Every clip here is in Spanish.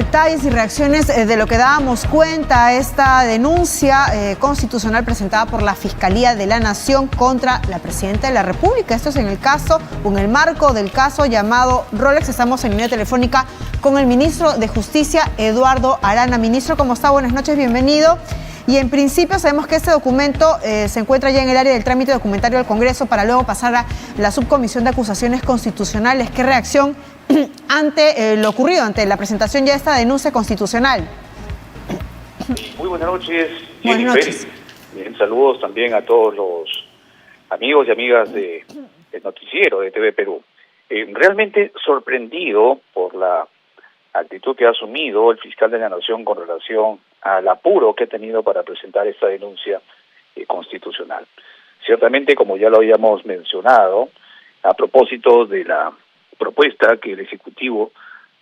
detalles y reacciones de lo que dábamos cuenta a esta denuncia constitucional presentada por la Fiscalía de la Nación contra la Presidenta de la República. Esto es en el caso, o en el marco del caso llamado Rolex. Estamos en línea telefónica con el ministro de Justicia, Eduardo Arana. Ministro, ¿cómo está? Buenas noches, bienvenido. Y en principio sabemos que este documento se encuentra ya en el área del trámite documentario del Congreso para luego pasar a la Subcomisión de Acusaciones Constitucionales. ¿Qué reacción ante lo ocurrido, ante la presentación ya de esta denuncia constitucional? Muy buenas noches. Buenas noches. Bien, saludos también a todos los amigos y amigas del noticiero de TV Perú. Realmente sorprendido por la actitud que ha asumido el fiscal de la Nación con relación al apuro que ha tenido para presentar esta denuncia constitucional. Ciertamente, como ya lo habíamos mencionado, a propósito de la propuesta que el Ejecutivo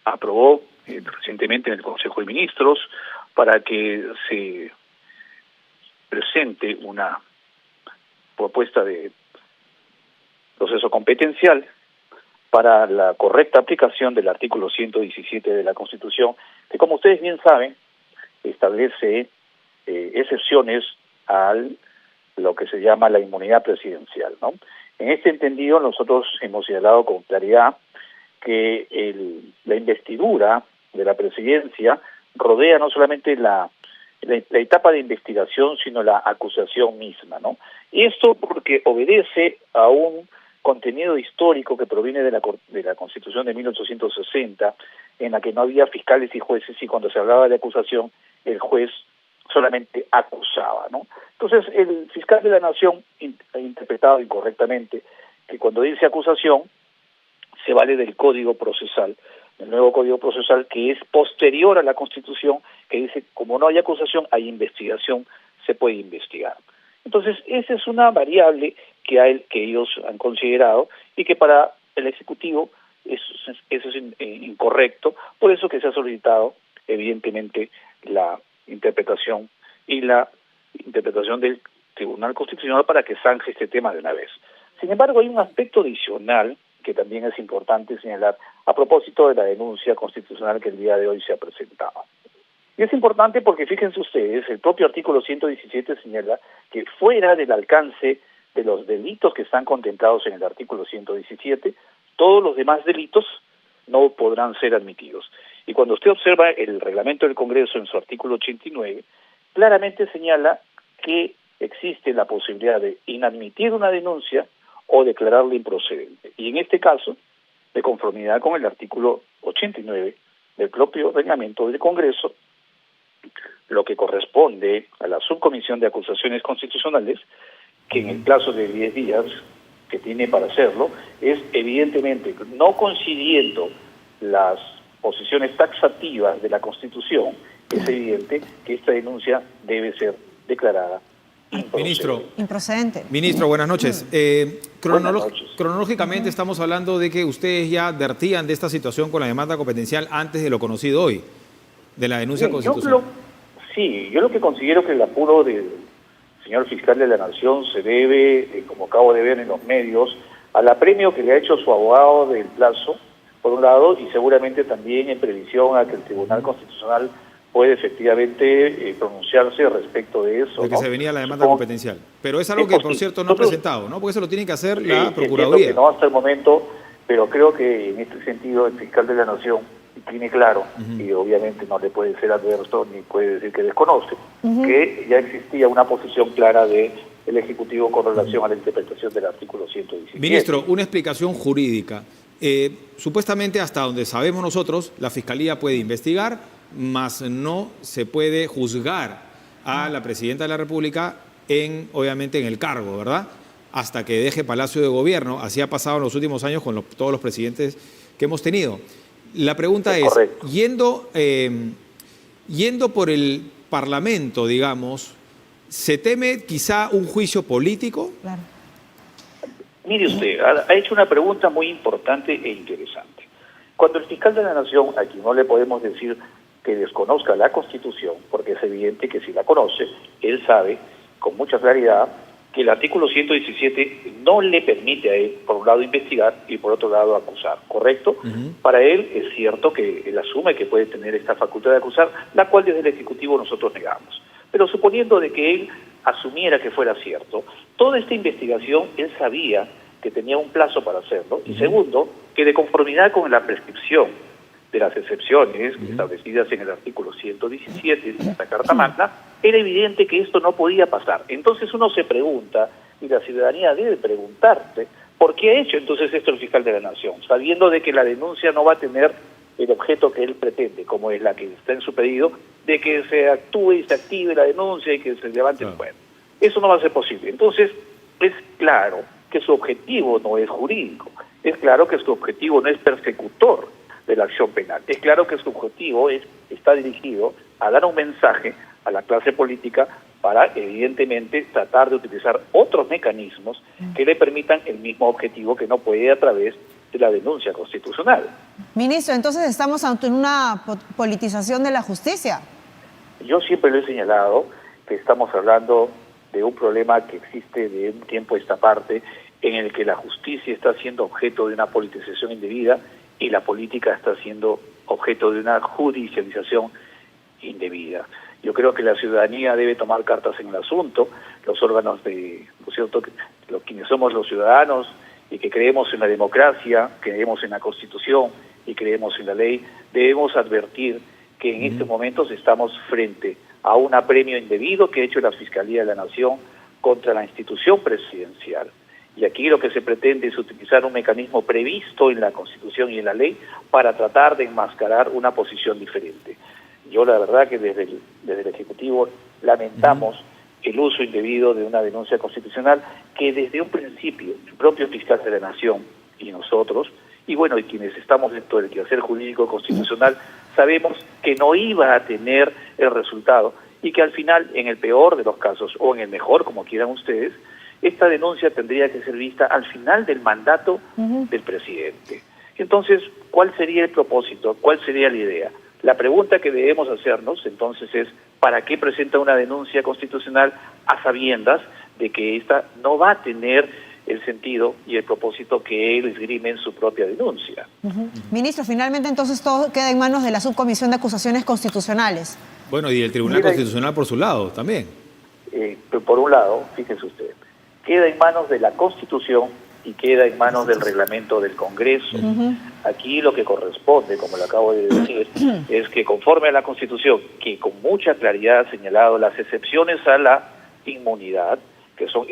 aprobó recientemente en el Consejo de Ministros para que se presente una propuesta de proceso competencial para la correcta aplicación del artículo 117 de la Constitución, que, como ustedes bien saben, establece excepciones a lo que se llama la inmunidad presidencial, ¿no? En este entendido, nosotros hemos señalado con claridad que la investidura de la presidencia rodea no solamente la etapa de investigación, sino la acusación misma, ¿no? Y esto porque obedece a un contenido histórico que proviene de la Constitución de 1860, en la que no había fiscales y jueces, y cuando se hablaba de acusación, el juez solamente acusaba, ¿no? Entonces, el fiscal de la Nación ha interpretado incorrectamente que cuando dice acusación, se vale del Código Procesal, el nuevo Código Procesal, que es posterior a la Constitución, que dice, como no hay acusación, hay investigación, se puede investigar. Entonces, esa es una variable que ellos han considerado y que para el Ejecutivo eso es incorrecto, por eso que se ha solicitado, evidentemente, la interpretación del Tribunal Constitucional para que zanje este tema de una vez. Sin embargo, hay un aspecto adicional que también es importante señalar a propósito de la denuncia constitucional que el día de hoy se ha presentado. Y es importante porque, fíjense ustedes, el propio artículo 117 señala que fuera del alcance de los delitos que están contemplados en el artículo 117, todos los demás delitos no podrán ser admitidos. Y cuando usted observa el reglamento del Congreso en su artículo 89, claramente señala que existe la posibilidad de inadmitir una denuncia o declararla improcedente. Y en este caso, de conformidad con el artículo 89 del propio reglamento del Congreso, lo que corresponde a la Subcomisión de Acusaciones Constitucionales, que en el plazo de 10 días que tiene para hacerlo, es evidentemente, no coincidiendo las posiciones taxativas de la Constitución, es evidente que esta denuncia debe ser declarada improcedente. Ministro, buenas noches. Buenas noches. Cronológicamente estamos hablando de que ustedes ya advertían de esta situación con la demanda competencial antes de lo conocido hoy, de la denuncia constitucional. Yo lo que considero que el apuro del señor fiscal de la Nación se debe, como acabo de ver en los medios, al apremio que le ha hecho su abogado del plazo, por un lado, y seguramente también en previsión a que el Tribunal Constitucional puede efectivamente pronunciarse respecto de eso. De que se venía la demanda competencial. Pero es algo que, por cierto, no ha presentado, ¿no? Porque eso lo tiene que hacer la Procuraduría. Que no hasta el momento, pero creo que en este sentido el fiscal de la Nación tiene claro, y obviamente no le puede ser adverso ni puede decir que desconoce, que ya existía una posición clara del Ejecutivo con relación a la interpretación del artículo 117. Ministro, una explicación jurídica. Supuestamente, hasta donde sabemos nosotros, la Fiscalía puede investigar, mas no se puede juzgar a la Presidenta de la República obviamente en el cargo, ¿verdad? Hasta que deje Palacio de Gobierno. Así ha pasado en los últimos años con todos los presidentes que hemos tenido. La pregunta es, yendo por el Parlamento, digamos, ¿se teme quizá un juicio político? Claro. Mire usted, ha hecho una pregunta muy importante e interesante. Cuando el fiscal de la Nación, a quien no le podemos decir que desconozca la Constitución, porque es evidente que si la conoce, él sabe con mucha claridad que el artículo 117 no le permite a él, por un lado, investigar y por otro lado, acusar, ¿correcto? Para él es cierto que él asume que puede tener esta facultad de acusar, la cual desde el Ejecutivo nosotros negamos. Pero suponiendo de que él asumiera que fuera cierto, toda esta investigación él sabía que tenía un plazo para hacerlo, y segundo, que de conformidad con la prescripción de las excepciones establecidas en el artículo 117 de esta Carta Magna, era evidente que esto no podía pasar. Entonces uno se pregunta, y la ciudadanía debe preguntarse, ¿por qué ha hecho entonces esto el fiscal de la Nación? Sabiendo de que la denuncia no va a tener el objeto que él pretende, como es la que está en su pedido, de que se actúe y se active la denuncia y que se levante el fuero. Eso no va a ser posible. Entonces, es claro que su objetivo no es jurídico, es claro que su objetivo no es persecutor de la acción penal, es claro que su objetivo está dirigido a dar un mensaje a la clase política para, evidentemente, tratar de utilizar otros mecanismos que le permitan el mismo objetivo que no puede a través de la denuncia constitucional. Ministro, entonces estamos ante una politización de la justicia. Yo siempre lo he señalado que estamos hablando de un problema que existe de un tiempo a esta parte, en el que la justicia está siendo objeto de una politización indebida y la política está siendo objeto de una judicialización indebida. Yo creo que la ciudadanía debe tomar cartas en el asunto, los órganos de, ¿no es cierto?, quienes somos los ciudadanos y que creemos en la democracia, creemos en la Constitución y creemos en la ley, debemos advertir que en estos momentos estamos frente a un apremio indebido que ha hecho la Fiscalía de la Nación contra la institución presidencial. Y aquí lo que se pretende es utilizar un mecanismo previsto en la Constitución y en la ley para tratar de enmascarar una posición diferente. Yo la verdad que desde el Ejecutivo lamentamos el uso indebido de una denuncia constitucional que desde un principio el propio fiscal de la Nación y nosotros, y bueno, y quienes estamos dentro del quehacer jurídico constitucional, sabemos que no iba a tener el resultado y que al final, en el peor de los casos, o en el mejor, como quieran ustedes, esta denuncia tendría que ser vista al final del mandato del presidente. Entonces, ¿cuál sería el propósito? ¿Cuál sería la idea? La pregunta que debemos hacernos, entonces, es ¿para qué presenta una denuncia constitucional a sabiendas de que esta no va a tener el sentido y el propósito que él esgrime en su propia denuncia? Ministro, finalmente entonces todo queda en manos de la Subcomisión de Acusaciones Constitucionales. Bueno, y el Tribunal Constitucional por su lado también. Por un lado, fíjense usted, queda en manos de la Constitución y queda en manos del reglamento del Congreso. Aquí lo que corresponde, como lo acabo de decir, es que conforme a la Constitución, que con mucha claridad ha señalado las excepciones a la inmunidad, que son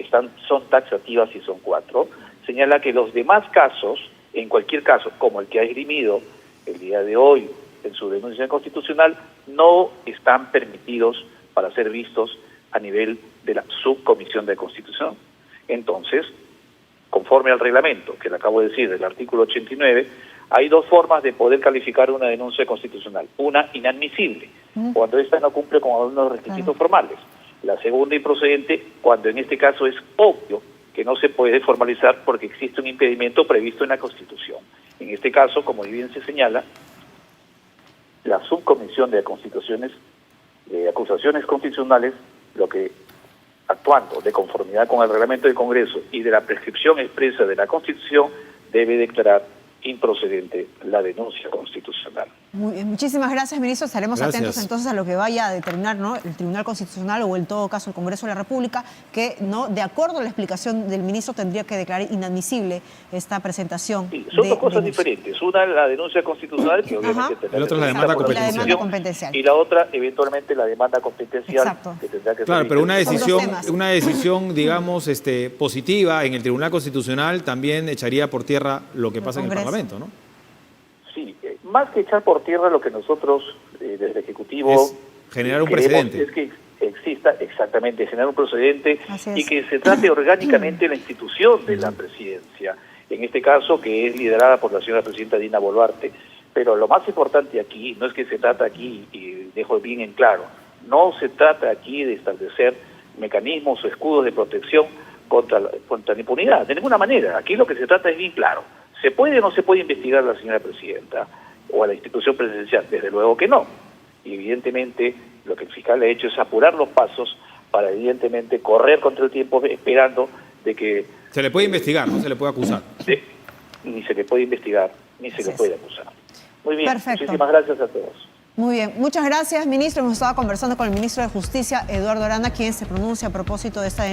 taxativas y son 4, señala que los demás casos, en cualquier caso, como el que ha esgrimido el día de hoy en su denuncia constitucional, no están permitidos para ser vistos a nivel de la Subcomisión de Constitución. Entonces, conforme al reglamento, que le acabo de decir, del artículo 89, hay dos formas de poder calificar una denuncia constitucional. Una, inadmisible, cuando ésta no cumple con algunos requisitos formales. La segunda, improcedente, cuando en este caso es obvio que no se puede formalizar porque existe un impedimento previsto en la Constitución. En este caso, como bien se señala, la Subcomisión de Acusaciones Constitucionales, lo que actuando de conformidad con el reglamento del Congreso y de la prescripción expresa de la Constitución, debe declarar improcedente la denuncia constitucional. Muchísimas gracias, ministro. Estaremos atentos entonces a lo que vaya a determinar, ¿no?, el Tribunal Constitucional o en todo caso el Congreso de la República, que no, de acuerdo a la explicación del ministro, tendría que declarar inadmisible esta presentación. Sí, son dos cosas diferentes. Una, la denuncia constitucional, que obviamente tendrá la otra es la demanda competencial. Y la otra, eventualmente, la demanda competencial. Exacto. Que tendrá que claro, ser pero una decisión, digamos, positiva en el Tribunal Constitucional también echaría por tierra lo que pasa en el Parlamento, ¿no? Sí, más que echar por tierra, lo que nosotros desde el Ejecutivo es generar un precedente. Es que exista exactamente, generar un precedente y que se trate orgánicamente la institución de la presidencia, en este caso que es liderada por la señora presidenta Dina Boluarte. Pero lo más importante aquí no es que se trata aquí, y dejo bien en claro, no se trata aquí de establecer mecanismos o escudos de protección contra la impunidad, de ninguna manera. Aquí lo que se trata es bien claro. ¿Se puede o no se puede investigar a la señora presidenta o a la institución presidencial? Desde luego que no. Y evidentemente lo que el fiscal ha hecho es apurar los pasos para evidentemente correr contra el tiempo esperando de que... Se le puede investigar, no se le puede acusar. Ni se le puede investigar, ni se le puede acusar. Muy bien, perfecto. Muchísimas gracias a todos. Muy bien, muchas gracias, ministro. Hemos estado conversando con el ministro de Justicia, Eduardo Arana, quien se pronuncia a propósito de esta denuncia.